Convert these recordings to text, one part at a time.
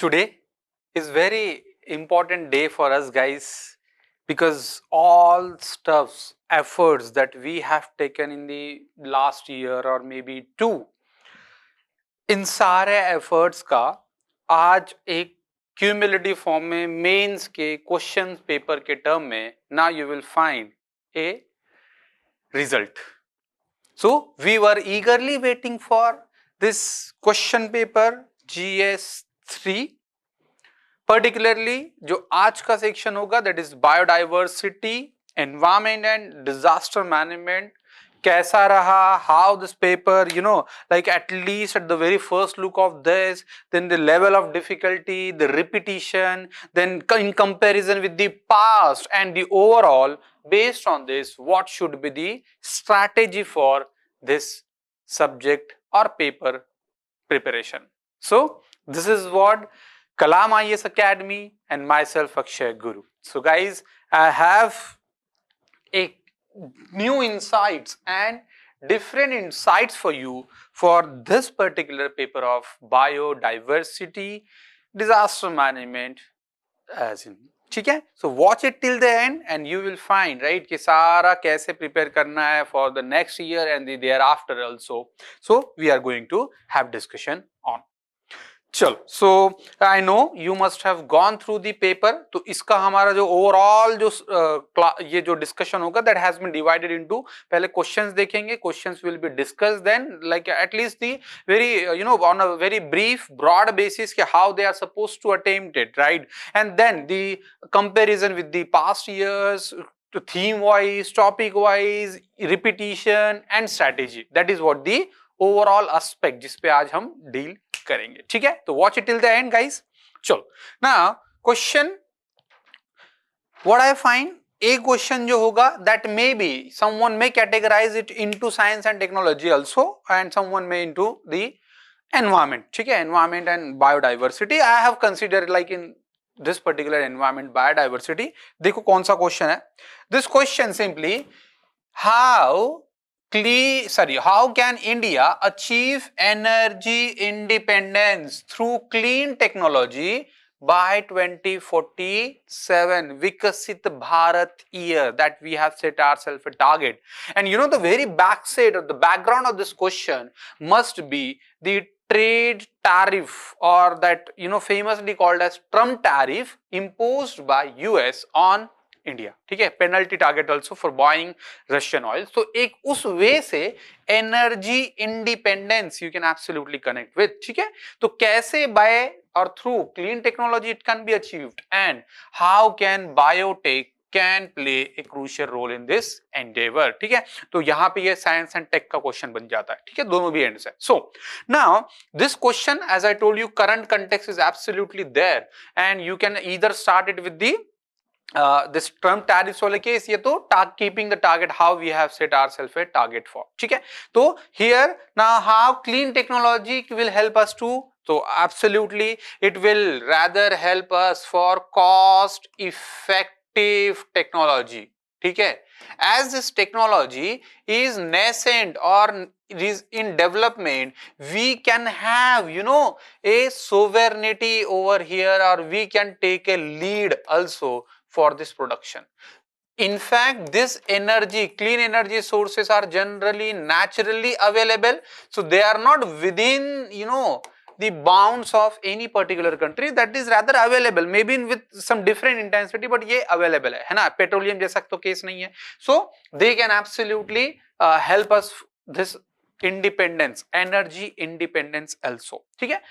Today is very important day for us guys because all stuffs efforts that we have taken in the last year or maybe two, इन सारे efforts का आज एक cumulative form में mains के question paper के term में ना you will find a result. So we were eagerly waiting for this question paper GS3, particularly जो आज का सेक्शन होगा that is biodiversity, environment and disaster management. कैसा रहा, how this paper, like at least at the very first look of this, then the level of difficulty, the repetition, then in comparison with the past and the overall, based on this, what should be the strategy for this subject or paper preparation. So this is what Kalam IAS Academy and myself Akshay Guru. So guys, I have a new insights and different insights for you for this particular paper of biodiversity, disaster management as in. ठीक है, so watch it till the end and you will find right कि सारा कैसे prepare करना है for the next year and the thereafter also. So we are going to have discussion on. चलो, so I know you must have gone through the paper. तो इसका हमारा जो overall जो ये जो discussion होगा that has been divided into, पहले questions देखेंगे, questions will be discussed, then like at least the very on a very brief broad basis कि how they are supposed to attempt it, right? And then the comparison with the past years, to theme wise, topic wise, repetition and strategy. That is what the overall aspect जिस पे आज हम deal करेंगे. ठीक है, तो watch it till the end guys. चलो, now question what I find, एक क्वेश्चन जो होगा that may be someone may categorise it into science and technology also and someone may into the environment. ठीक है, environment and biodiversity. I have considered like in this particular environment biodiversity. देखो कौन सा question है. This question simply how can India achieve energy independence through clean technology by 2047, Vikasit Bharat year that we have set ourselves a target. And the very backside of the background of this question must be the trade tariff, or that famously called as Trump tariff imposed by US on India. ठीक है, penalty target also for buying Russian oil. तो एक उस way से energy independence you can absolutely connect with. ठीक है, तो कैसे बाय और through clean technology it can be achieved and how can biotech can play a crucial role in this endeavour. ठीक है, तो यहां पे ये साइंस एंड टेक का क्वेश्चन बन जाता है. ठीक है, दोनों भी एंड्स है. So now this question, as I told you, current context is absolutely there and you can either start it with the this Trump tariffs वाले केस, ये तो keeping the target how we have set ourselves a target for. ठीक है, तो here now how clean technology will help us to, so absolutely it will rather help us for cost effective technology. ठीक है, as this technology is nascent or is in development, we can have a sovereignty over here, or we can take a lead also for this production. In fact, this energy, clean energy sources are generally naturally available, so they are not within the bounds of any particular country. That is rather available, maybe with some different intensity, but ये available है ना, petroleum जैसा तो case नहीं है. So they can absolutely help us this independence, energy independence also. ठीक है,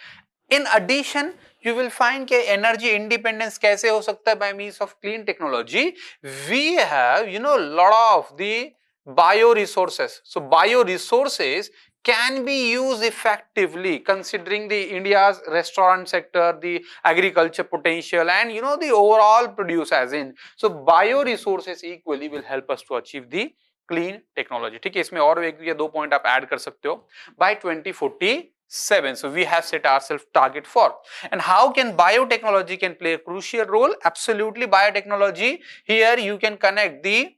in addition you will find कि energy independence कैसे हो सकता है by means of clean technology. We have lot of the bioresources. So bioresources can be used effectively considering the India's restaurant sector, the agriculture potential and the overall produce as in. So bioresources equally will help us to achieve the clean technology. ठीक है, इसमें और एक या दो point आप add कर सकते हो. By 2047, so we have set ourselves target for. And how can biotechnology can play a crucial role? Absolutely, biotechnology, here you can connect the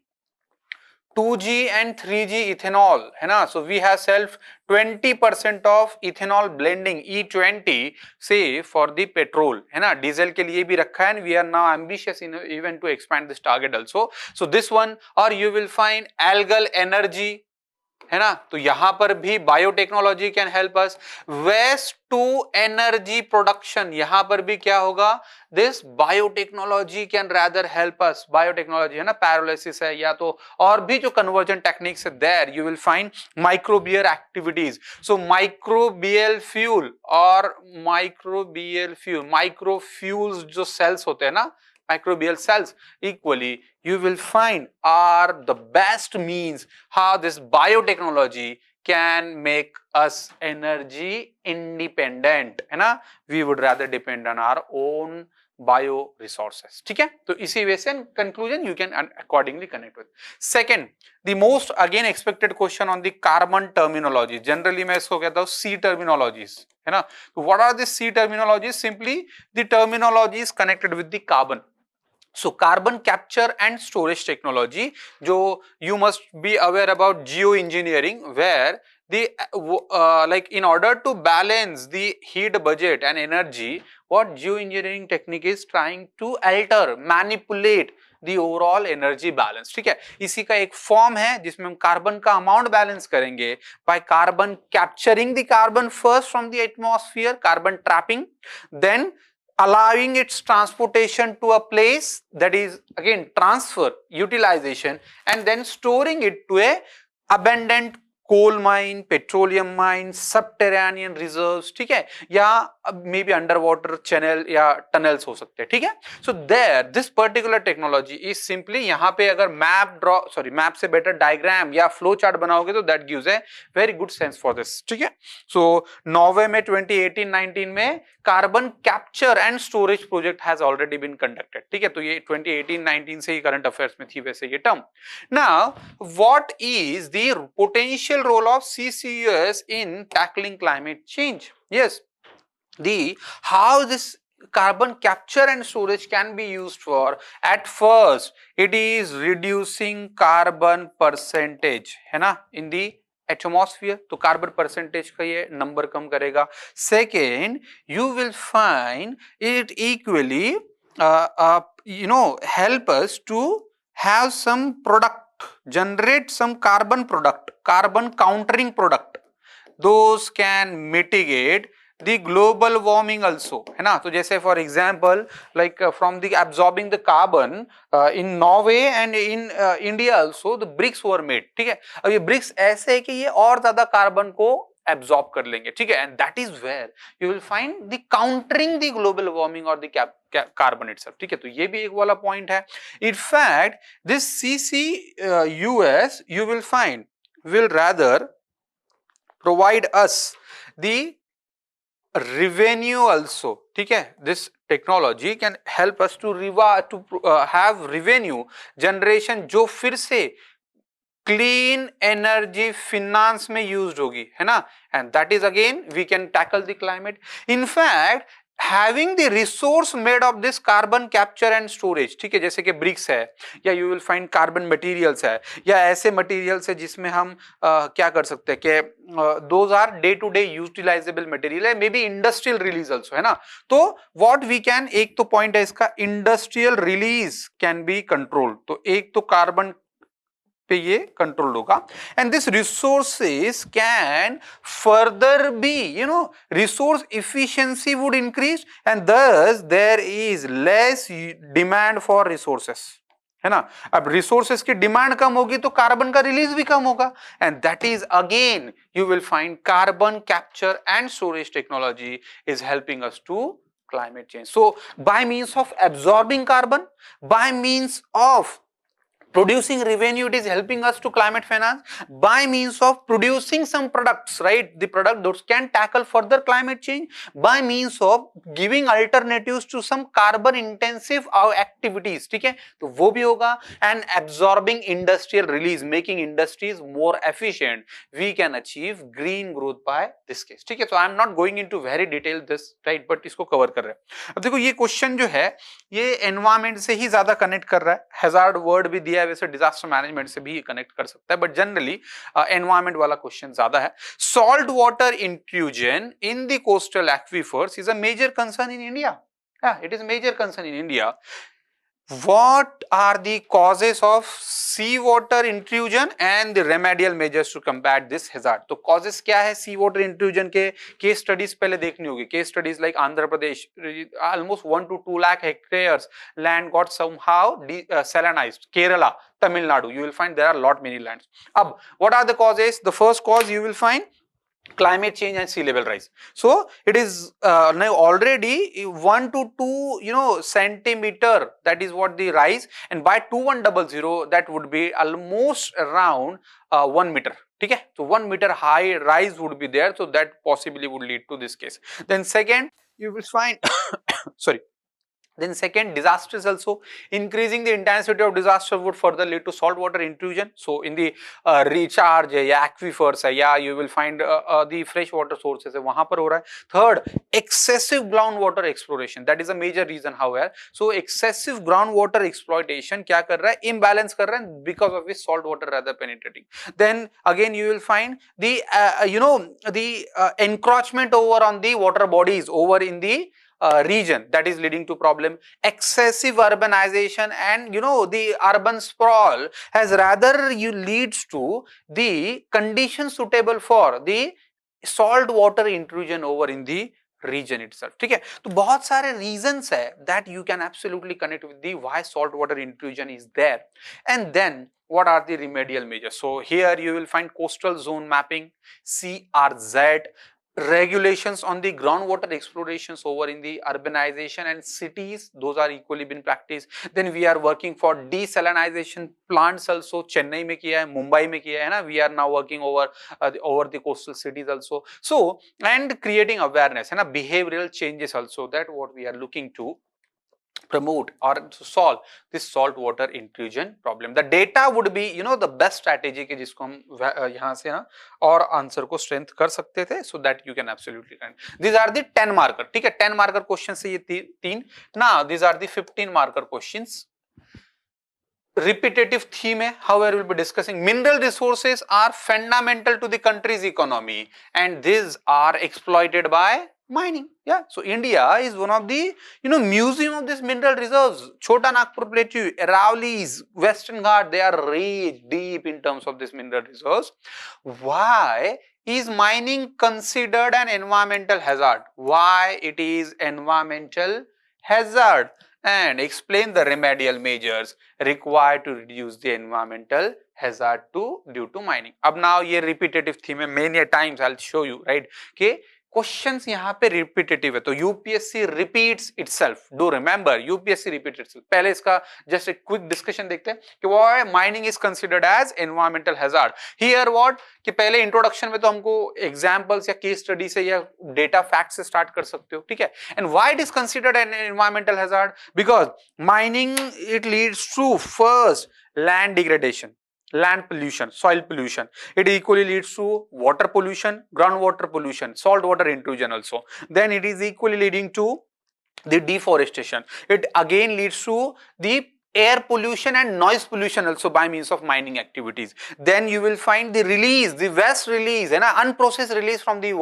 2G and 3G ethanol है ना. So we have self 20% of ethanol blending E20 say for the petrol है ना. Diesel के लिए भी रखा है and we are now ambitious in even to expand this target also. So this one, or you will find algal energy है ना. तो यहां पर भी biotechnology can help us. Waste to energy production, यहां पर भी क्या होगा, this biotechnology can rather help us. Biotechnology है ना, पैरोलिसिस है या तो और भी जो कन्वर्जन टेक्निक्स है, there you will find microbial activities. So microbial fuel और माइक्रोफ्यूल्स जो सेल्स होते हैं ना, microbial cells equally you will find are the best means how this biotechnology can make us energy independent है ना. We would rather depend on our own bio resources. ठीक है, तो इसी वजह से conclusion you can accordingly connect with. Second, the most again expected question on the carbon terminology. Generally मैं इसको कहता हूँ C terminologies है ना. तो what are the C terminologies? Simply the terminologies connected with the carbon. So carbon capture and storage technology, जो you must be aware about geoengineering, where the like in order to balance the heat budget and energy, what geoengineering technique is trying to alter, manipulate the overall energy balance. ठीक है, इसी का एक form है जिसमें हम carbon का amount balance करेंगे by carbon capturing the carbon first from the atmosphere, carbon trapping, then allowing its transportation to a place, that is again transfer, utilization, and then storing it to a abundant coal mine, petroleum mine, subterranean reserves. ठीक है, या maybe underwater channel या tunnels हो सकते हैं. ठीक है, so there this particular technology is simply, यहाँ पे अगर मैप से बेटर डायग्राम या फ्लो चार्ट बनाओगे तो that gives a very good sense for this. ठीक है, सो नॉर्वे में 2018-19 में carbon capture and storage project has already been conducted. ठीक है, तो ये 2018-19 से ही करंट अफेयर्स में थी वैसे ये term. Now what is the potential role of CCUS in tackling climate change? Yes, how this carbon capture and storage can be used for, at first it is reducing carbon percentage है ना in the atmosphere. तो carbon percentage का ये number कम करेगा. Second, you will find it equally help us to have some product, generate some carbon product, carbon countering product. Those can mitigate the global warming also है ना. तो जैसे for example like from the absorbing the carbon in Norway and in India also the bricks were made. ठीक है, अब ये bricks ऐसे है कि ये और ज्यादा कार्बन को absorb कर लेंगे. ठीक है, and that is where you will find the countering the global warming or the carbon itself. ठीक है, तो ये भी एक वाला पॉइंट है. In fact this CCUS you will find will rather provide us the revenue also. ठीक है, this technology can help us to have revenue generation जो फिर से क्लीन एनर्जी फिनांस में यूज होगी है ना. And that is again we can tackle the climate. In fact having the resource made of this carbon capture and storage. ठीक है, जैसे कि ब्रिक्स है या you will find carbon materials है या ऐसे materials है जिसमें हम क्या कर सकते हैं कि those are day to day utilizable material है, maybe industrial release also है ना. तो what we can, एक तो point है इसका industrial release can be controlled. तो एक तो कार्बन पे ये कंट्रोल होगा. And this resources can further be resource efficiency would increase and thus there is less demand for resources है ना. अब रिसोर्सेस की डिमांड कम होगी तो कार्बन का रिलीज भी कम होगा. And that is again you will find carbon capture and storage technology is helping us to climate change. So by means of absorbing carbon, by means of producing revenue, it is helping us to climate finance. By means of producing some products, right, the product those can tackle further climate change. By means of giving alternatives to some carbon intensive activities. ठीक है, तो वो भी होगा. and absorbing industrial release, making industries more efficient, we can achieve green growth by this case. ठीक है, so I am not going into very detail this, right, but इसको cover कर रहे हैं. अब देखो ये क्वेश्चन जो है ये एनवायरमेंट से ही ज्यादा कनेक्ट कर रहा है. हैजार्ड वर्ड भी दिया है वैसे डिजास्टर मैनेजमेंट से भी कनेक्ट कर सकता है, बट जनरली एनवायरमेंट वाला क्वेश्चन ज्यादा है. Salt water intrusion in the coastal aquifers is a major concern in India. It is major concern in India. What are the causes of seawater intrusion and the remedial measures to combat this hazard? तो causes क्या है seawater intrusion के? Case studies पहले देखनी होगी. Case studies like Andhra Pradesh, almost 1 to 2 lakh hectares land got somehow salinized. Kerala, Tamil Nadu, you will find there are lot many lands. अब what are the causes? The first cause you will find climate change and sea level rise. So it is now already 1 to 2 centimeter, that is what the rise, and by 2100 that would be almost around 1 meter. Okay, so 1 meter high rise would be there, so that possibly would lead to this case. Then second, you will find sorry. Then second, disasters also. Increasing the intensity of disaster would further lead to saltwater intrusion. So in the recharge या aquifers है, या you will find the fresh water sources है, वहां पर हो रहा है. Third, excessive groundwater exploration. That is a major reason. However, so excessive groundwater exploitation क्या कर रहा है? Imbalance कर रहा है, because of which saltwater rather penetrating. Then again you will find the encroachment over on the water bodies over in the region, that is leading to problem. Excessive urbanization and the urban sprawl has rather leads to the conditions suitable for the salt water intrusion over in the region itself. ठीक है, तो बहुत सारे reasons है that you can absolutely connect with the why salt water intrusion is there. And then what are the remedial measures? So here you will find coastal zone mapping, CRZ, regulations on the groundwater explorations over in the urbanization and cities, those are equally been practiced. Then we are working for desalinization plants also. Chennai में किया है, Mumbai में किया है ना. We are now working over the coastal cities also. So and creating awareness है ना, behavioral changes also, that what we are looking to promote or to solve this salt water intrusion problem. The data would be the best strategy कि जिसको हम यहाँ से ना और answer को स्ट्रेंथ कर सकते थे, so that you can absolutely learn. These are the 10 marker. ठीक है, 10 marker questions से ये तीन. Now these are the 15 marker questions. Repetitive theme है. However, we'll be discussing mineral resources are fundamental to the country's economy and these are exploited by mining. Yeah, so India is one of the museum of this mineral reserves. Chota Nagpur Plateau, Aravallis, Western Ghat, they are rich deep in terms of this mineral reserves. Why is mining considered an environmental hazard? Why it is environmental hazard? And explain the remedial measures required to reduce the environmental hazard due to mining. अब now ये repetitive theme है, many times I'll show you, right? कि questions यहाँ पे repetitive है, तो UPSC repeats itself. Do remember, UPSC repeat itself. पहले इसका जस्ट एक क्विक डिस्कशन देखते हैं कि why mining is considered as environmental hazard. Here what कि पहले इंट्रोडक्शन में तो हमको एग्जांपल्स या केस स्टडी से या डेटा फैक्ट से स्टार्ट कर सकते हो. ठीक है, and why it is considered an environmental hazard? Because mining it leads to first land degradation, land pollution, soil pollution. It equally leads to water pollution, groundwater pollution, salt water intrusion also. Then it is equally leading to the deforestation. It again leads to the air pollution and noise pollution also by means of mining activities. Then you will find the release, the waste release and unprocessed release from the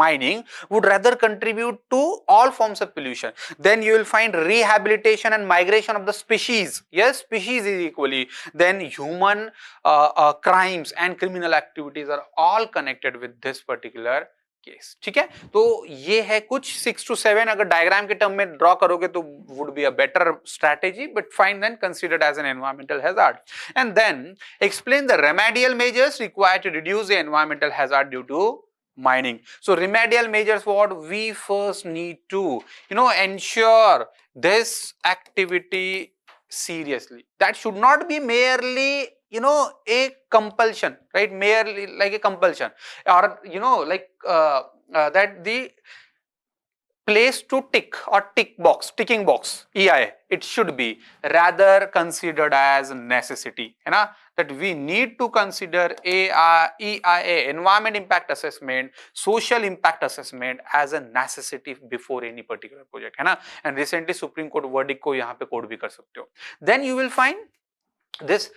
mining would rather contribute to all forms of pollution. Then you will find rehabilitation and migration of the species. Yes, species is equally. Then human crimes and criminal activities are all connected with this particular case. ठीक है, तो ये है कुछ 6 to 7 अगर diagram के term में draw करोगे तो would be a better strategy, but fine then considered as an environmental hazard. And then explain the remedial measures required to reduce the environmental hazard due to mining. So remedial measures, what we first need to ensure this activity seriously. That should not be merely a compulsion, right? Merely like a compulsion, or like that the place to tick or ticking box EIA. It should be rather considered as necessity, है ना, that we need to consider EIA, environment impact assessment, social impact assessment as a necessity before any particular project, है ना. And recently Supreme Court verdict को यहाँ पे code भी कर सकते हो. Then you will find this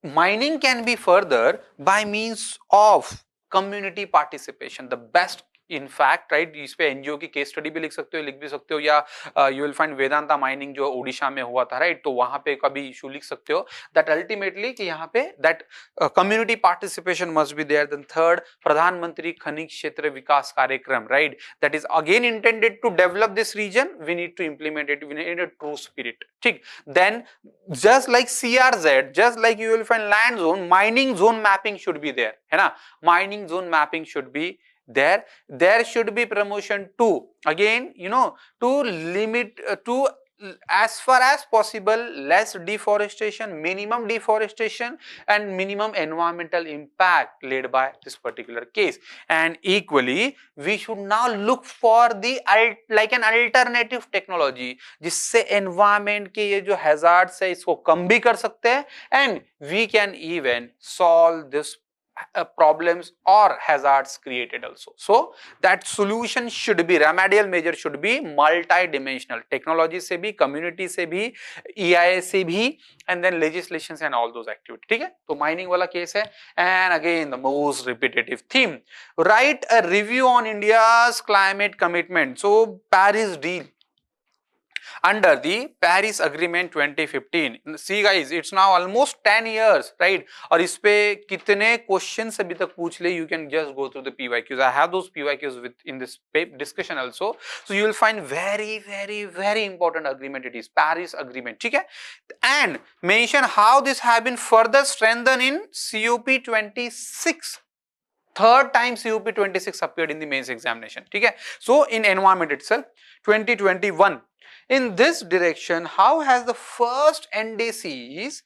mining can be further by means of community participation. The best in fact, right, इस पे एनजीओ की केस स्टडी भी लिख सकते हो, लिख भी सकते हो, या you will find Vedanta mining जो ओडिशा में हुआ था, राइट, तो वहां पे कभी इशू लिख सकते हो दैट अल्टीमेटली कि यहाँ पे that community participation must be there. Then third, Pradhanmantri Khanij Kshetra Vikas Karyakram, right, that is again intended to develop this region. We need to implement it, we need a true spirit. ठीक. Then just like CRZ, just like you will find land zone, mining zone mapping should be there, है ना, mining zone mapping should be there. There should be promotion to, again, you know, to limit to as far as possible less deforestation, minimum deforestation and minimum environmental impact laid by this particular case. And equally we should now look for the like an alternative technology जिससे environment के ये जो hazards है इसको कम भी कर सकते हैं, and we can even solve this problems or hazards created also. So that solution should be, remedial measure should be multi-dimensional, technology से भी, community से भी, EIA से भी, and then legislations and all those activities. ठीक है, तो mining वाला case है. And again the most repetitive theme, write a review on India's climate commitment. So Paris deal under the Paris Agreement 2015. See guys, it's now almost 10 years, right? और इस पे कितने questions अभी तक पूछ ले, you can just go through the PYQs. I have those PYQs with in this discussion also. So you will find very important agreement it is, Paris Agreement. ठीक है? And mention how this have been further strengthened in COP26. Third time COP26 appeared in the mains examination. ठीक है? So in environment itself, 2021. In this direction, how has the first NDCs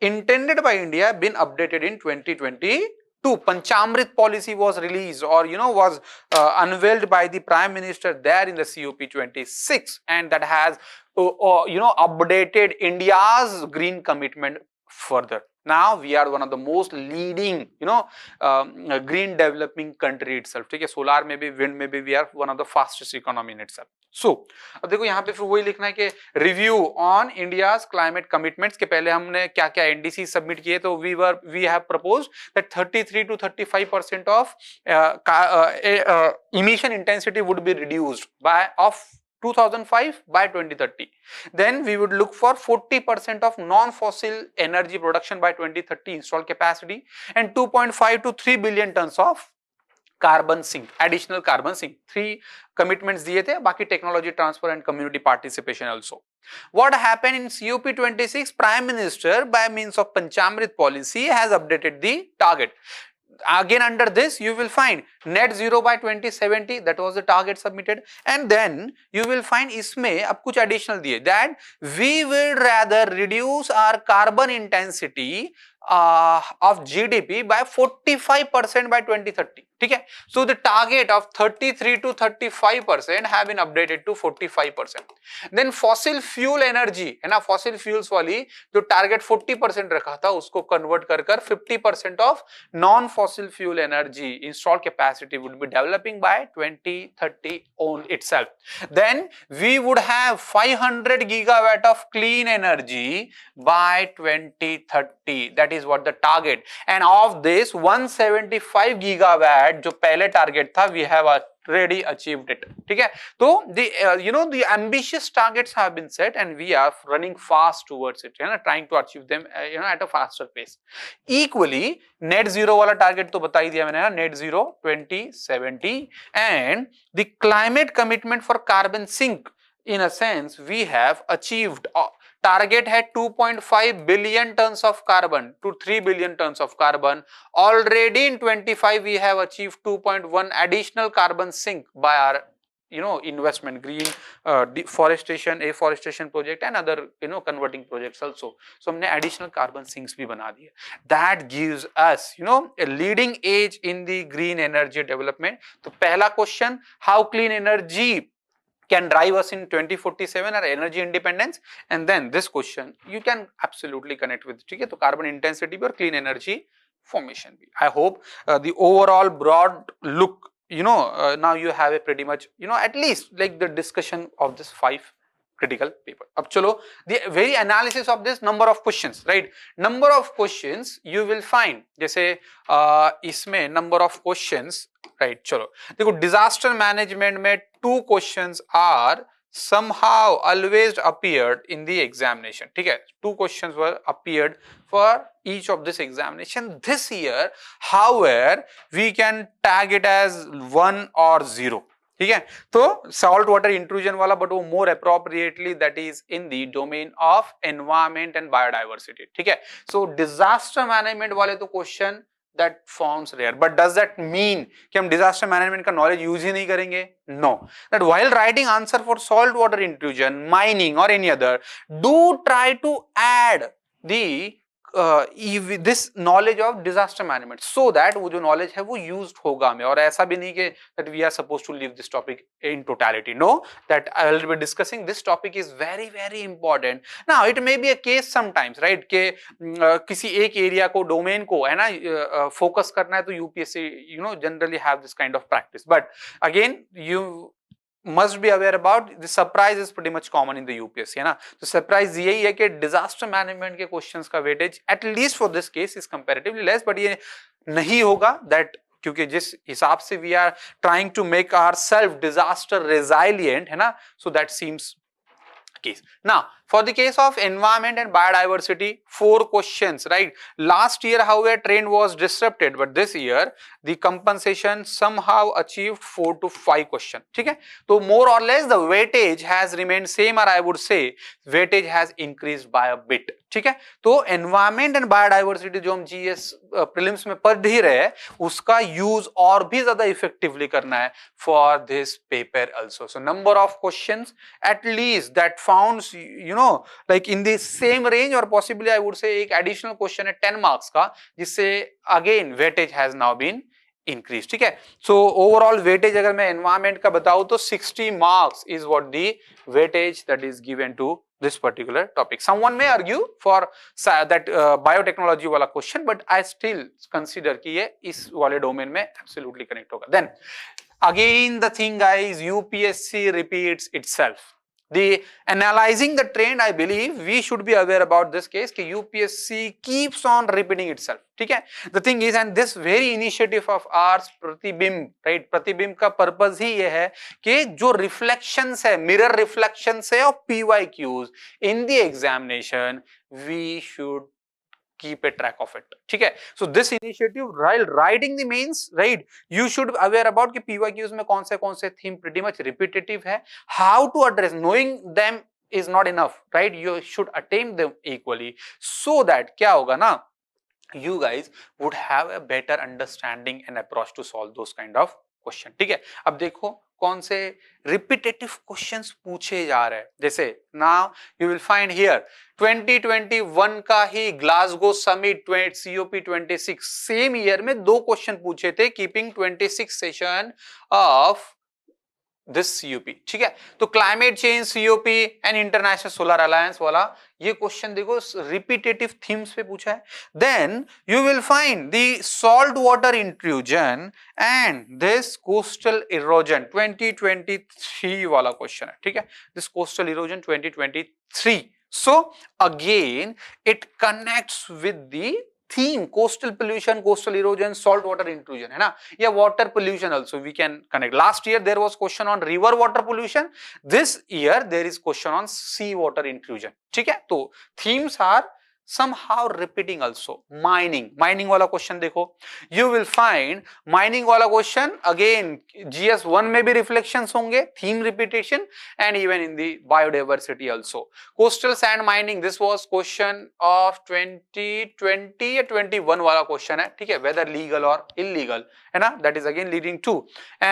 intended by India been updated in 2022? Panchamrit policy was released, or was unveiled by the Prime Minister there in the COP26, and that has updated India's green commitment further. Now we are one of the most leading green developing country itself. ठीक है, solar में भी, wind में भी we are one of the fastest economy in itself. So अब देखो यहाँ पे फिर वही लिखना है कि review on India's climate commitments के पहले हमने क्या क्या एनडीसी सबमिट किए, तो we have proposed that 33 to 35% of emission intensity would be reduced by of 2005 by 2030. Then we would look for 40% of non-fossil energy production by 2030 installed capacity, and 2.5 to 3 billion tons of carbon sink, additional carbon sink. 3 commitments दिए थे, बाकी technology transfer and community participation also. What happened in COP26? Prime Minister by means of Panchamrit policy has updated the target. Again under this you will find net zero by 2070, that was the target submitted, and then you will find इसमें अब कुछ additional दिए, that we will rather reduce our carbon intensity of GDP by 45% by 2030. ठीक है, so the target of 33 to 35% have been updated to 45%. Then fossil fuel energy है ना, fossil fuels वाली जो target 40% रखा था उसको convert कर 50% of non fossil fuel energy installed capacity would be developing by 2030 on itself. Then we would have 500 gigawatt of clean energy by 2030. That is what the target, and of this 175 gigawatt जो पहले target था, we have already achieved it. ठीक है, तो the ambitious targets have been set and we are running fast towards it, trying to achieve them at a faster pace. Equally net zero वाला target तो बता ही दिया मैंने ना, net zero 2070, and the climate commitment for carbon sink, in a sense we have achieved. Target है 2.5 billion tons of carbon to 3 billion tons of carbon. Already in 25 we have achieved 2.1 additional carbon sink by our investment, green deforestation, afforestation project and other converting projects also. So हमने additional carbon sinks भी बना दिए. That gives us a leading edge in the green energy development. तो पहला question, how clean energy can drive us in 2047 or energy independence, and then this question you can absolutely connect with. ठीक है, तो carbon intensity भी और clean energy formation भी. I hope the overall broad look, now you have a pretty much at least like the discussion of this 5 critical paper. अब चलो the very analysis of this number of questions, right? Number of questions you will find, जैसे इसमें number of questions, right? चलो देखो disaster management में 2 questions are somehow always appeared in the examination. ठीक है, 2 questions were appeared for each of this examination this year. However, we can tag it as 1 or 0. ठीक है, तो salt water intrusion वाला, but वो more appropriately that is in the domain of environment and biodiversity. ठीक है, so disaster management वाले तो question that forms rare, but does that mean कि हम disaster management का knowledge use ही नहीं करेंगे? No. That while writing answer for salt water intrusion, mining or any other, do try to add the this knowledge of disaster management so that वो जो knowledge है वो used होगा हमें. और ऐसा भी नहीं कि that we are supposed to leave this topic in totality. No, that I will be discussing. This topic is very very important. Now it may be a case sometimes, right, कि किसी एक एरिया को, domain को है ना focus करना है, तो UPSC generally have this kind of practice. But again, you must be aware about the surprise is pretty much common in the UPSC, है ना. तो सरप्राइज यही है कि डिजास्टर मैनेजमेंट के क्वेश्चंस का weightage at least for this case is comparatively less, but ये नहीं होगा दैट, क्योंकि जिस हिसाब से we are trying to make our self disaster resilient, है ना, so that seems case. Now, for the case of environment and biodiversity, 4 questions, right? Last year, however, trend was disrupted, but this year, the compensation somehow achieved 4 to 5 questions. ठीक है? तो more or less the weightage has remained same, or I would say weightage has increased by a bit. ठीक है? तो environment and biodiversity जो हम GS prelims में पढ़ ही रहे हैं, उसका use और भी ज्यादा effectively करना है for this paper also. So number of questions at least that found like in the same range, or possibly I would say एक additional question है 10 marks का, जिससे again weightage has now been increased. ठीक है, so overall weightage अगर मैं environment का बताऊं तो 60 marks is what the weightage that is given to this particular topic. Someone may argue for that biotechnology वाला question, but I still consider कि ये इस वाले domain में absolutely connect होगा. Then again the thing guys, UPSC repeats itself. The analyzing the trend, I believe we should be aware about this case कि UPSC keeps on repeating itself. ठीक है, the thing is, and this very initiative of ours प्रतिबिंब, right, प्रतिबिंब का purpose ही ये है कि जो रिफ्लेक्शंस है, मिरर रिफ्लेक्शंस है और PYQs in the examination, we should keep a track of it. ठीक है, so this initiative while writing the mains, right, you should aware about कि PYQs में कौन से theme pretty much repetitive है, how to address, knowing them is not enough, right, you should attempt them equally so that क्या होगा ना, you guys would have a better understanding and approach to solve those kind of question. ठीक है, अब देखो कौन से repetitive questions पूछे जा रहे हैं. जैसे now you will find here 2021 का ही Glasgow summit COP26 same year में 2 क्वेश्चन पूछे थे, keeping 26 session of this COP. ठीक है, तो climate change COP and international solar alliance वाला ये क्वेश्चन देखो रिपीटेटिव थीम्स पे पूछा है. Then you will find the salt water intrusion and this coastal erosion 2023 वाला क्वेश्चन है. ठीक है, this coastal erosion 2023. So again it connects with the theme coastal pollution, coastal erosion, salt water intrusion, है ना, या water pollution also we can connect. Last year there was question on river water pollution, this year there is question on sea water intrusion. ठीक है, तो themes are somehow repeating also. mining वाला question देखो, you will find mining वाला question again GS1 में भी reflections होंगे, theme repetition, and even in the biodiversity also. coastal sand mining, this was question of 2020 या 21 वाला क्वेश्चन है. ठीक है, whether legal or illegal, है ना, that is again leading to.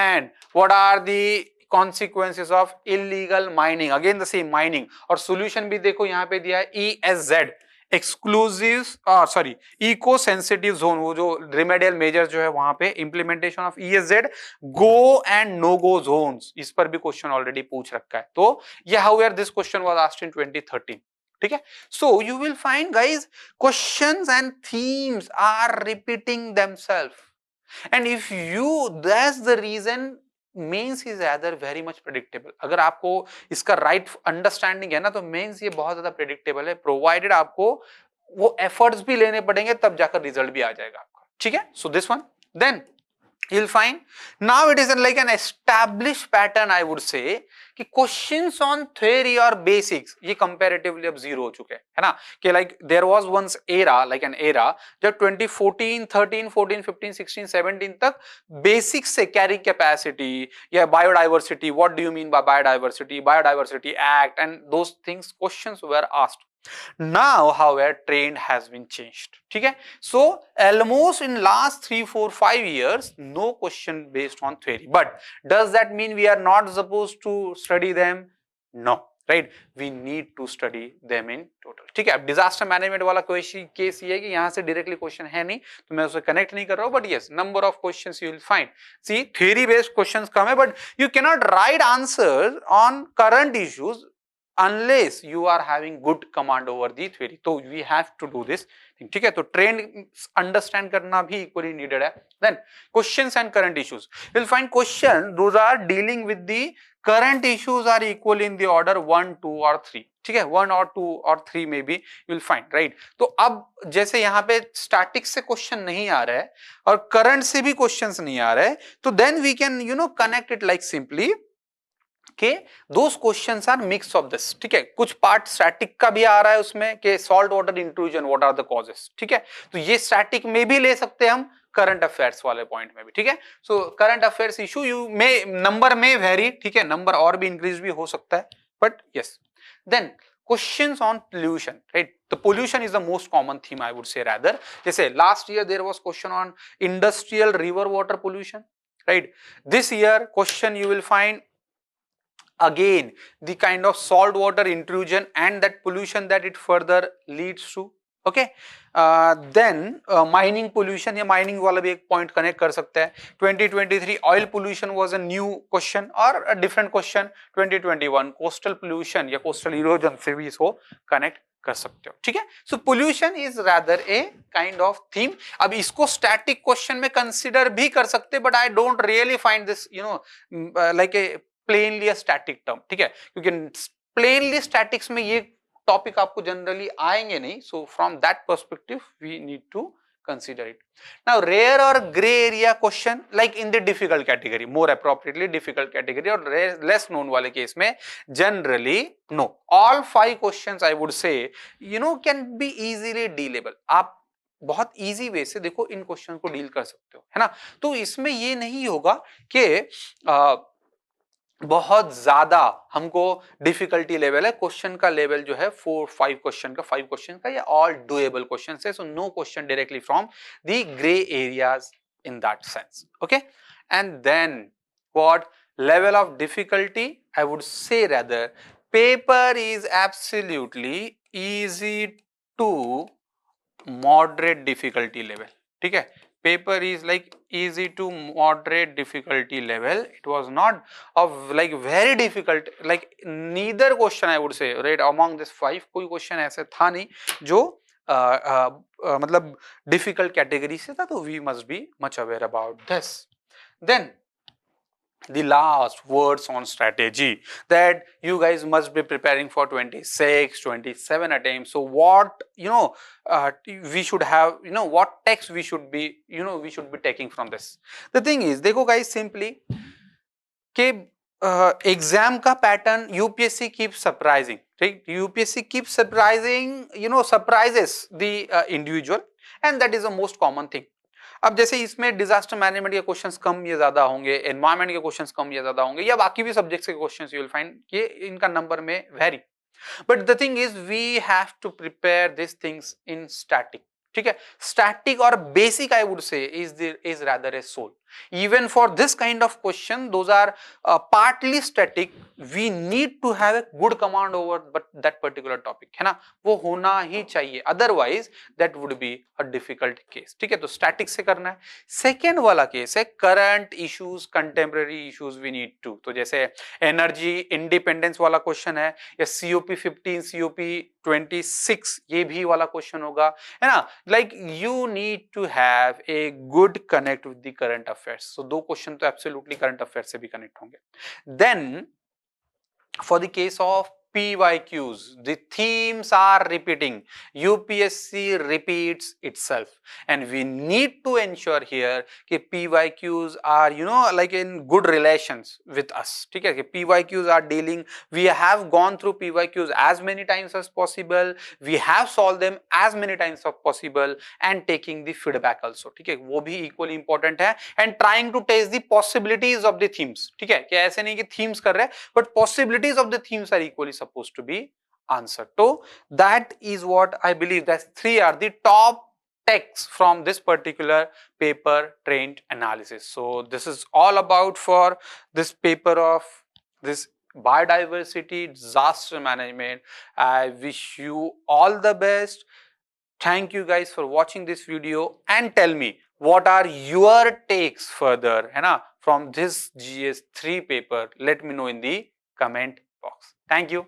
And what are the consequences of illegal mining, again the same mining. और solution भी देखो यहाँ पे दिया है ESZ, exclusive sorry eco sensitive zone, वो जो रिमेडियल मेजर जो है वहां पे implementation of ESZ, go and no go zones, इस पर भी क्वेश्चन ऑलरेडी पूछ रखा है. तो ये however this question was asked in 2013. ठीक है, so you will find guys questions and themes are repeating themselves, and if you, that's the reason mains is rather very much predictable. अगर आपको इसका राइट अंडरस्टैंडिंग है ना, तो mains ये बहुत ज्यादा प्रेडिक्टेबल है, प्रोवाइडेड आपको वो एफर्ट्स भी लेने पड़ेंगे, तब जाकर रिजल्ट भी आ जाएगा आपका, ठीक है। So this one, then you'll find now it is like an established pattern, I would say, कि questions on theory और basics ये comparatively अब zero हो चुके हैं, है ना, कि like there was once era, like an era जब 2014 13 14 15 16 17 तक basics से carrying capacity या biodiversity, what do you mean by biodiversity act and those things questions were asked. Now however trend has been changed, ठीक है। So almost in last 3 4 5 years no question based on theory, but does that mean we are not supposed to study them? No, right, we need to study them in total, ठीक है। अब disaster management वाला case ये है कि यहां से directly question है नहीं, तो मैं उसे कनेक्ट नहीं कर रहा हूं, but yes number of questions you will find, see theory based questions कम है, but you can not write answer on current issues unless you are having good command over the theory, तो we have to do this, ठीक है। तो trend understand करना भी equally needed है। Then questions and current issues, you will find question those are dealing with the current issues are equal in the order 1 2 और 3, ठीक है, 1 और 2 और 3 में भी यू विल फाइंड, राइट। तो अब जैसे यहाँ पे स्टैटिक से क्वेश्चन नहीं आ रहा है और करंट से भी क्वेश्चंस नहीं आ रहे हैं, तो then we can connect it like simply के those questions are mix of this, ठीक है। कुछ पार्ट स्टैटिक का भी आ रहा है उसमें कि salt water intrusion what are the causes, ठीक है, तो ये स्टैटिक में भी ले सकते हैं हम, करंट अफेयर्स वाले पॉइंट में भी, ठीक है। So current affairs issue you में नंबर में वेरी, ठीक है, नंबर और भी इंक्रीज भी हो सकता है, but yes. Then questions on pollution, right, the pollution is the most common theme, I would say, rather जैसे last year there was question on industrial river water pollution, right, this year question you will find again the kind of salt water intrusion and that pollution that it further leads to, okay. Then mining pollution, या mining वाला भी एक point connect कर सकते हैं। 2023 oil pollution was a new question or a different question, 2021 coastal pollution या coastal erosion से भी इसको connect कर सकते हो, ठीक है। So pollution is rather a kind of theme. अब इसको स्टैटिक क्वेश्चन में कंसिडर भी कर सकते, but I don't really find this like a plainly a static term, ठीक है, क्योंकि प्लेनली स्टैटिक्स में ये टॉपिक आपको जनरली आएंगे नहीं, so from that perspective we need to consider it. Now rare or gray area question like in the difficult category, more appropriately difficult category और less known वाले केस में generally no, all 5 questions I would say can be easily dealable, आप बहुत easy way से देखो इन question को deal कर सकते हो, है ना। तो इसमें ये नहीं होगा कि बहुत ज्यादा हमको डिफिकल्टी लेवल है, क्वेश्चन का लेवल जो है 4 5 क्वेश्चन का, 5 क्वेश्चन का, या ऑल डूएबल क्वेश्चन है, so no question directly from the grey areas in that sense, okay. And then what level of difficulty, I would say rather paper is absolutely easy to moderate difficulty level, ठीक है। paper is like easy to moderate difficulty level, it was not of like very difficult, like neither question I would say, right, among this 5 कोई question ऐसे था नहीं जो मतलब difficult category से था, तो we must be much aware about this. Then the last words on strategy that you guys must be preparing for 26 27 attempts, so what we should have, what text we should be taking from this. The thing is देखो guys simply कि exam का pattern UPSC keep surprising, ठीक, UPSC keep surprising surprises the individual and that is the most common thing. अब जैसे इसमें disaster management के questions कम या ज्यादा होंगे, एनवायरमेंट के क्वेश्चंस कम या ज्यादा होंगे, या बाकी भी सब्जेक्ट्स के क्वेश्चंस यू विल फाइंड ये इनका नंबर में very, but the thing is we have to prepare this things in static, ठीक है। स्टैटिक और basic I would say is rather a sole, even for this kind of question those are partly static, we need to have a good command over but that particular topic, है ना, वो होना ही चाहिए, otherwise that would be a difficult case, ठीक है। तो static से करना है। सेकेंड वाला केस है current issues, contemporary issues we need to, तो जैसे एनर्जी इंडिपेंडेंस वाला क्वेश्चन है, या COP 15 COP 26 ये भी वाला क्वेश्चन होगा, है ना, like you need to have a good connect with the current affairs, affairs. So 2 question तो एब्सोल्युटली करंट अफेयर से भी कनेक्ट होंगे. Then for the case of PYQs, the themes are repeating. UPSC repeats itself, and we need to ensure here that PYQs are, like in good relations with us. Okay, PYQs are dealing. We have gone through PYQs as many times as possible. We have solved them as many times as possible, and taking the feedback also. Okay, वो भी equally important है. And trying to test the possibilities of the themes. ठीक है, कि ऐसे नहीं कि themes कर रहे हैं, but possibilities of the themes are equally supposed to be answered. So that is what I believe that 3 are the top texts from this particular paper, trained analysis. So this is all about for this paper of this biodiversity disaster management. I wish you all the best. Thank you guys for watching this video, and tell me what are your takes further, है ना, from this GS3 paper. Let me know in the comment box. Thank you.